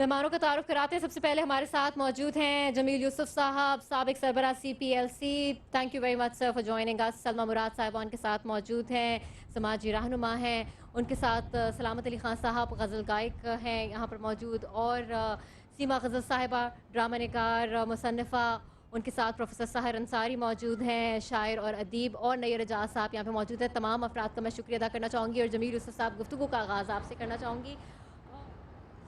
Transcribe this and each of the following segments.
مہمانوں کا تعارف کراتے ہیں. سب سے پہلے ہمارے ساتھ موجود ہیں جمیل یوسف صاحب, سابق سربراہ CPLC. Thank you very much sir for joining اس. سلمہ مراد صاحبہ ان کے ساتھ موجود ہیں, سماجی رہنما ہیں. ان کے ساتھ سلامت علی خان صاحب غزل گائک ہیں یہاں پر موجود, اور سیما غزل صاحبہ ڈرامہ نگار مصنفہ. ان کے ساتھ پروفیسر سحر انصاری موجود ہیں, شاعر اور ادیب, اور نیر اجاز صاحب یہاں پہ موجود ہیں. تمام افراد کا میں شکریہ ادا کرنا چاہوں گی, اور جمیل یوسف صاحب گفتگو کا آغاز آپ سے کرنا چاہوں گی.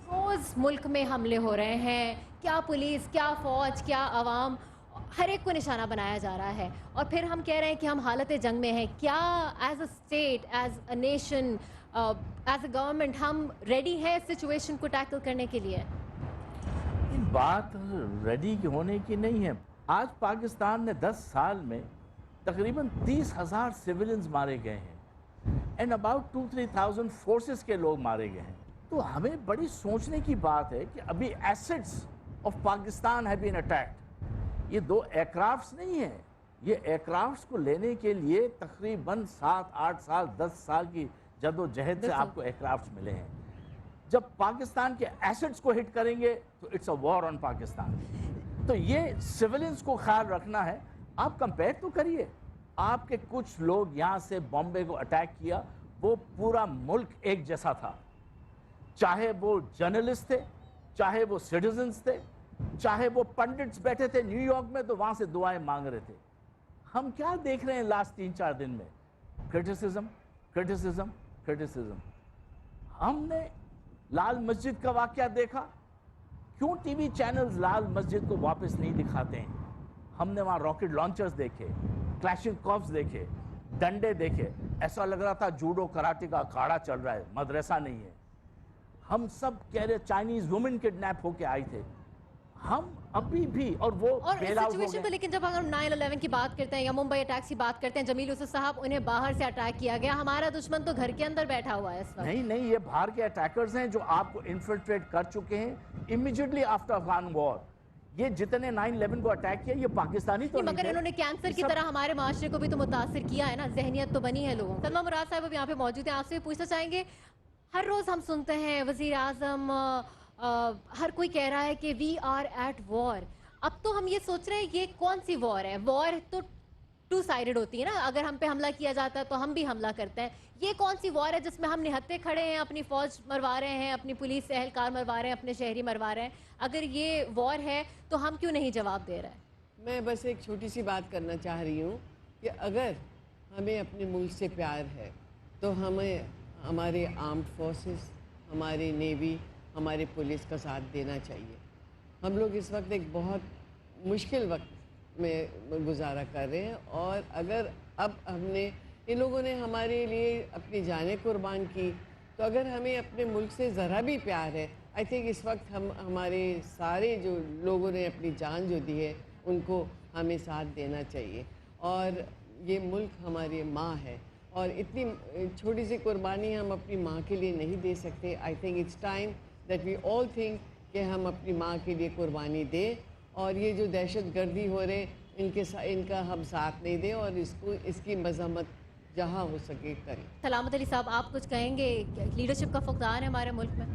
روز ملک میں حملے ہو رہے ہیں, کیا پولیس, کیا فوج, کیا عوام, ہر ایک کو نشانہ بنایا جا رہا ہے, اور پھر ہم کہہ رہے ہیں کہ ہم حالت جنگ میں ہیں. کیا as a state, as a nation, as a government ہم ریڈی ہیں سچویشن کو ٹیکل کرنے کے لیے؟ بات ریڈی ہونے کی نہیں ہے. آج پاکستان نے 10 سال میں تقریباً 30,000 سیولینز مارے گئے ہیں, اینڈ اباؤٹ 2-3,000 فورسز کے لوگ مارے گئے ہیں. تو ہمیں بڑی سوچنے کی بات ہے کہ ابھی assets of Pakistan have been attacked. یہ 2 ایئر کرافٹس نہیں ہیں, یہ ایئر کرافٹس کو لینے کے لیے تقریباً 7-8 سال 10 سال کی جد و جہد سے آپ کو ایئر کرافٹس ملے ہیں. جب پاکستان کے ایسٹس کو ہٹ کریں گے تو اٹس اے وار آن پاکستان. تو یہ سیولینز کو خیال رکھنا ہے. آپ کمپیئر تو کریے, آپ کے کچھ لوگ یہاں سے بامبے کو اٹیک کیا, وہ پورا ملک ایک جیسا تھا, چاہے وہ جرنلسٹ تھے, چاہے وہ سٹیزنز تھے, چاہے وہ پنڈٹس بیٹھے تھے نیو یارک میں تو وہاں سے دعائیں مانگ رہے تھے. ہم کیا دیکھ رہے ہیں لاسٹ 3-4 دن میں؟ Criticism, criticism, criticism. ہم نے لال مسجد کا واقعہ دیکھا, کیوں T V channels Lal Masjid کو واپس نہیں دکھاتے ہیں؟ ہم نے وہاں راکٹ لانچرز دیکھے, کلیشن کارپس دیکھے, ڈنڈے دیکھے, ایسا لگ رہا تھا جوڈو کراٹے کا اکھاڑا چل رہا ہے, مدرسہ نہیں ہے. ہم سب کہہ رہے چائنیز وومن کڈنیپ ہو کے آئی تھے, ہم ابھی بھی, اور وہ بیل آؤٹ ہو سچویشن گئے. لیکن جب ہم 9/11 کی بات کرتے ہیں یا ممبئی اٹیکس کی بات کرتے ہیں, جمیل یوسف صاحب انہیں باہر سے اٹیک کیا گیا, ہمارا دشمن تو گھر کے اندر بیٹھا ہوا ہے اس وقت. نہیں, یہ باہر کے اٹیکرز ہیں جو آپ کو انفلٹریٹ کر چکے ہیں امیجیٹلی آفٹر افغان وار. یہ جتنے 9/11 کو اٹیک کیا یہ پاکستانی تو نہیں مگر تھے, انہوں نے کینسر کی طرح ہمارے معاشرے کو بھی تو متاثر کیا ہے نا, ذہنیت تو بنی ہے لوگوں. سلمہ مراد صاحب اب یہاں پہ موجود ہیں, آپ سے بھی پوچھنا چاہیں گے, ہر روز ہم سنتے ہیں وزیر اعظم, ہر کوئی کہہ رہا ہے کہ وی آر ایٹ وار. اب تو ہم یہ سوچ رہے ہیں یہ کون سی وار ہے؟ وار تو 2 سائیڈڈ ہوتی ہے نا, اگر ہم پہ حملہ کیا جاتا ہے تو ہم بھی حملہ کرتے ہیں. یہ کون سی وار ہے جس میں ہم نہتے کھڑے ہیں, اپنی فوج مروا رہے ہیں, اپنی پولیس اہلکار مروا رہے ہیں, اپنے شہری مروا رہے ہیں؟ اگر یہ وار ہے تو ہم کیوں نہیں جواب دے رہے؟ میں بس ایک چھوٹی سی بات کرنا چاہ رہی ہوں کہ اگر ہمیں اپنے ملک سے پیار ہے تو ہمیں ہمارے آرمڈ فورسز, ہماری نیوی, ہمارے پولیس کا ساتھ دینا چاہیے. ہم لوگ اس وقت ایک بہت مشکل وقت میں گزارا کر رہے ہیں, اور اگر اب ہم نے, ان لوگوں نے ہمارے لیے اپنی جانیں قربان کی, تو اگر ہمیں اپنے ملک سے ذرا بھی پیار ہے, آئی تھنک اس وقت ہمارے سارے جو لوگوں نے اپنی جان جو دی ہے ان کو ہمیں ساتھ دینا چاہیے. اور یہ ملک ہماری ماں ہے, اور اتنی چھوٹی سی قربانی ہم اپنی ماں کے لیے نہیں دے سکتے. I think it's time that we all think کہ ہم اپنی ماں کے لیے قربانی دیں, اور یہ جو دہشت گردی ہو رہے ان کا ہم ساتھ نہیں دیں, اور اس کی مذمت جہاں ہو سکے کریں. سلامت علی صاحب, آپ کچھ کہیں گے؟ لیڈرشپ کا فقدان ہے ہمارے ملک میں.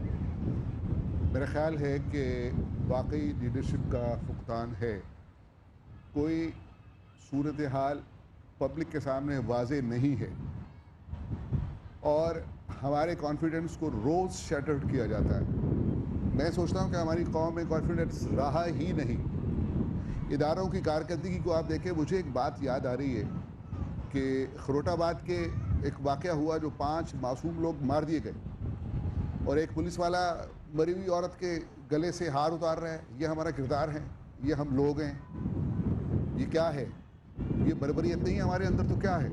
میرا خیال ہے کہ واقعی لیڈرشپ کا فقدان ہے. کوئی صورتحال پبلک کے سامنے واضح نہیں ہے, اور ہمارے کانفیڈنس کو روز شیٹرڈ کیا جاتا ہے. میں سوچتا ہوں کہ ہماری قوم میں کانفیڈنس رہا ہی نہیں. اداروں کی کارکردگی کو آپ دیکھیں, مجھے ایک بات یاد آ رہی ہے کہ خروٹ آباد کے ایک واقعہ ہوا جو 5 معصوم لوگ مار دیے گئے, اور ایک پولیس والا مری ہوئی عورت کے گلے سے ہار اتار رہا ہے. یہ ہمارا کردار ہے, یہ ہم لوگ ہیں, یہ کیا ہے؟ یہ بربریت نہیں ہے ہمارے اندر تو کیا ہے؟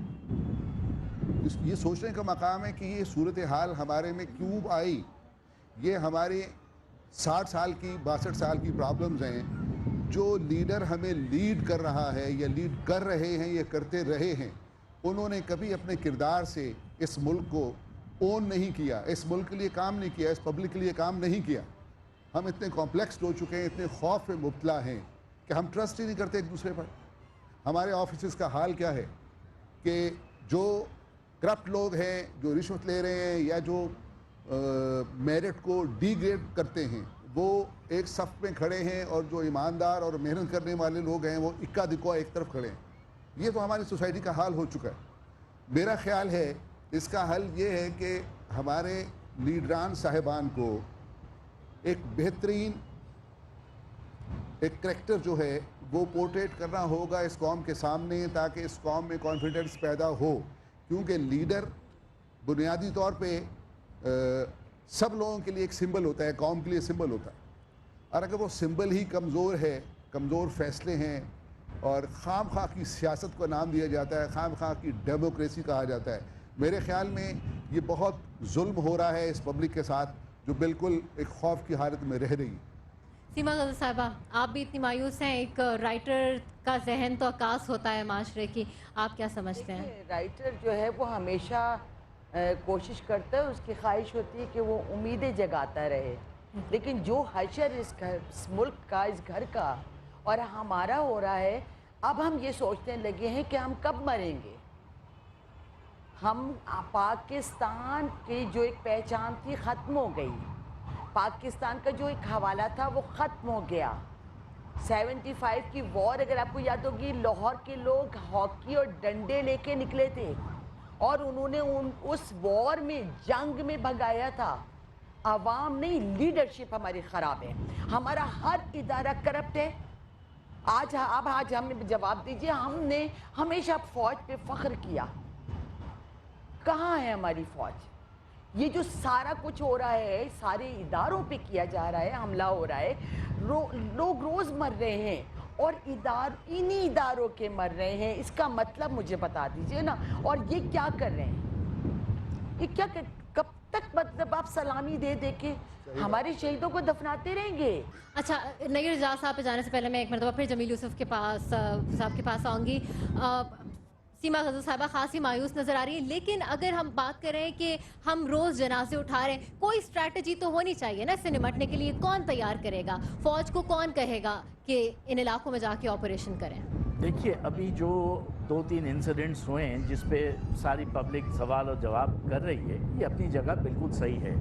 یہ سوچنے کا مقام ہے کہ یہ صورتحال ہمارے میں کیوں آئی. یہ ہمارے 60 سال کی 62 سال کی پرابلمز ہیں. جو لیڈر ہمیں لیڈ کر رہا ہے یا لیڈ کر رہے ہیں یا کرتے رہے ہیں, انہوں نے کبھی اپنے کردار سے اس ملک کو اون نہیں کیا, اس ملک کے لیے کام نہیں کیا, اس پبلک کے لیے کام نہیں کیا. ہم اتنے کمپلیکس ہو چکے ہیں, اتنے خوف میں مبتلا ہیں کہ ہم ٹرسٹ ہی نہیں کرتے ایک دوسرے پر. ہمارے آفیسز کا حال کیا ہے کہ جو کرپٹ لوگ ہیں, جو رشوت لے رہے ہیں یا جو میرٹ کو ڈی گریڈ کرتے ہیں, وہ ایک صف میں کھڑے ہیں اور جو ایماندار اور محنت کرنے والے لوگ ہیں وہ اکا دکا ایک طرف کھڑے ہیں. یہ تو ہماری سوسائٹی کا حال ہو چکا ہے. میرا خیال ہے اس کا حل یہ ہے کہ ہمارے لیڈران صاحبان کو ایک بہترین ایک کریکٹر جو ہے وہ پورٹریٹ کرنا ہوگا اس قوم کے سامنے, تاکہ اس قوم میں کانفیڈنس پیدا ہو. کیونکہ لیڈر بنیادی طور پہ سب لوگوں کے لیے ایک سمبل ہوتا ہے, قوم کے لیے سمبل ہوتا ہے. اور اگر وہ سمبل ہی کمزور ہے, کمزور فیصلے ہیں, اور خام خواہ کی سیاست کو نام دیا جاتا ہے, خام خواہ کی ڈیموکریسی کہا جاتا ہے, میرے خیال میں یہ بہت ظلم ہو رہا ہے اس پبلک کے ساتھ, جو بالکل ایک خوف کی حالت میں رہ رہی ہے. سیما غزل صاحبہ, آپ بھی اتنی مایوس ہیں, ایک رائٹر کا ذہن تو عکاس ہوتا ہے معاشرے کی, آپ کیا سمجھتے ہیں؟ رائٹر جو ہے وہ ہمیشہ کوشش کرتا ہے, اس کی خواہش ہوتی ہے کہ وہ امیدیں جگاتا رہے, لیکن جو حشر اس ملک کا, اس گھر کا اور ہمارا ہو رہا ہے, اب ہم یہ سوچنے لگے ہیں کہ ہم کب مریں گے. ہم پاکستان کی جو ایک پہچان تھی ختم ہو گئی, پاکستان کا جو ایک حوالہ تھا وہ ختم ہو گیا. 75 کی وار اگر آپ کو یاد ہوگی, لاہور کے لوگ ہاکی اور ڈنڈے لے کے نکلے تھے اور انہوں نے اس وار میں, جنگ میں بھگایا تھا. عوام نہیں, لیڈرشپ ہماری خراب ہے, ہمارا ہر ادارہ کرپٹ ہے. آج ہمیں جواب دیجئے, ہم نے ہمیشہ فوج پہ فخر کیا, کہاں ہے ہماری فوج؟ یہ جو سارا کچھ ہو رہا ہے سارے اداروں پہ کیا جا رہا ہے, حملہ ہو رہا ہے, لوگ روز مر رہے ہیں اور انہی اداروں کے مر رہے ہیں. اس کا مطلب مجھے بتا دیجئے نا. اور یہ کیا کر رہے ہیں, یہ کیا کب تک مطلب آپ سلامی دے دے کے ہمارے شہیدوں کو دفناتے رہیں گے؟ اچھا, نیر اجاز صاحب پہ جانے سے پہلے میں ایک مرتبہ پھر جمیل یوسف کے پاس صاحب کے پاس آؤں گی. سیما غزل صاحبہ خاصی مایوس نظر آ رہی ہے, لیکن اگر ہم بات کریں کہ ہم روز جنازے اٹھا رہے ہیں, کوئی اسٹریٹجی تو ہونی چاہیے نا اس سے نمٹنے کے لیے. کون تیار کرے گا فوج کو, کون کہے گا کہ ان علاقوں میں جا کے آپریشن کریں؟ دیکھیے, ابھی جو 2-3 انسیڈنٹس ہوئے ہیں جس پہ ساری پبلک سوال اور جواب کر رہی ہے, یہ اپنی جگہ بالکل صحیح ہے,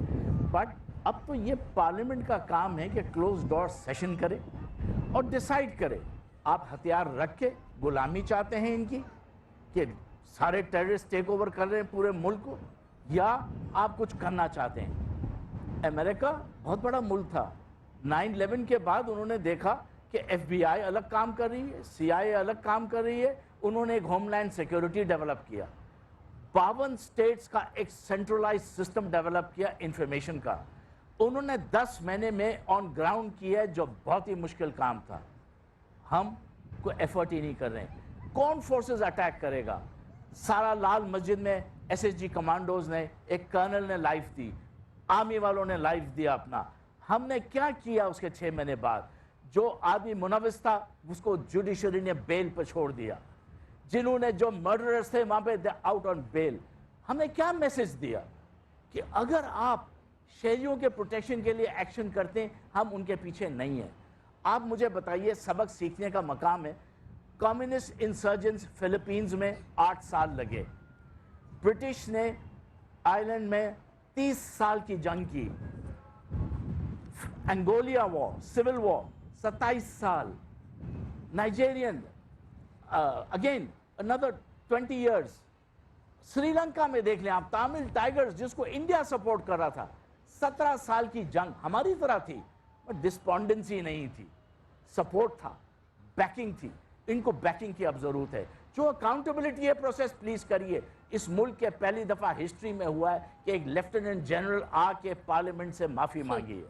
بٹ اب تو یہ پارلیمنٹ کا کام ہے کہ کلوز ڈور سیشن کرے اور ڈیسائیڈ کرے. آپ ہتھیار رکھ کے غلامی چاہتے ہیں ان کی کہ سارے ٹیررسٹ ٹیک اوور کر رہے ہیں پورے ملک کو, یا آپ کچھ کرنا چاہتے ہیں. امریکہ بہت بڑا ملک تھا, 9/11 کے بعد انہوں نے دیکھا کہ FBI الگ کام کر رہی ہے, CIA الگ کام کر رہی ہے, انہوں نے ایک ہوم لینڈ سیکیورٹی ڈیولپ کیا, 52 اسٹیٹس کا ایک سینٹرلائز سسٹم ڈیولپ کیا انفارمیشن کا. انہوں نے 10 مہینے میں آن گراؤنڈ کیا ہے, جو بہت ہی مشکل کام تھا. ہم کوئی ایفرٹ ہی نہیں کر رہے ہیں. کون فورسز اٹیک کرے گا؟ سارا لال مسجد میں SSG کمانڈوز نے, ایک کرنل نے لائف دی, آرمی والوں نے لائف دیا اپنا. ہم نے کیا کیا اس کے 6 مہینے بعد؟ جو آدمی منوس تھا اس کو جوڈیشری نے بیل پر چھوڑ دیا, جنہوں نے جو مرڈررز تھے وہاں پہ آؤٹ آن بیل. ہم نے کیا میسج دیا کہ اگر آپ شہریوں کے پروٹیکشن کے لیے ایکشن کرتے ہیں, ہم ان کے پیچھے نہیں ہیں. آپ مجھے بتائیے, سبق سیکھنے کا مقام ہے. کمیونسٹ انسرجنس فلپینز میں 8 سال لگے, برٹش نے آئرلینڈ میں 30 سال کی جنگ کی, انگولیا وار, سول وار 27 سال, نائجیرین again another 20 years. Sri Lanka میں دیکھ لیں آپ, تامل ٹائیگرز جس کو انڈیا سپورٹ کر رہا تھا, 17 سال کی جنگ ہماری طرح تھی, بٹ ڈسپونڈنسی نہیں تھی, سپورٹ تھا, بیکنگ تھی. ان کو بیکنگ کی اب ضرورت ہے. جو اکاؤنٹیبلٹی ہے پروسیس پلیز کریے. اس ملک کے پہلی دفعہ ہسٹری میں ہوا ہے کہ ایک لیفٹیننٹ جنرل آ کے پارلیمنٹ سے معافی مانگی ہے.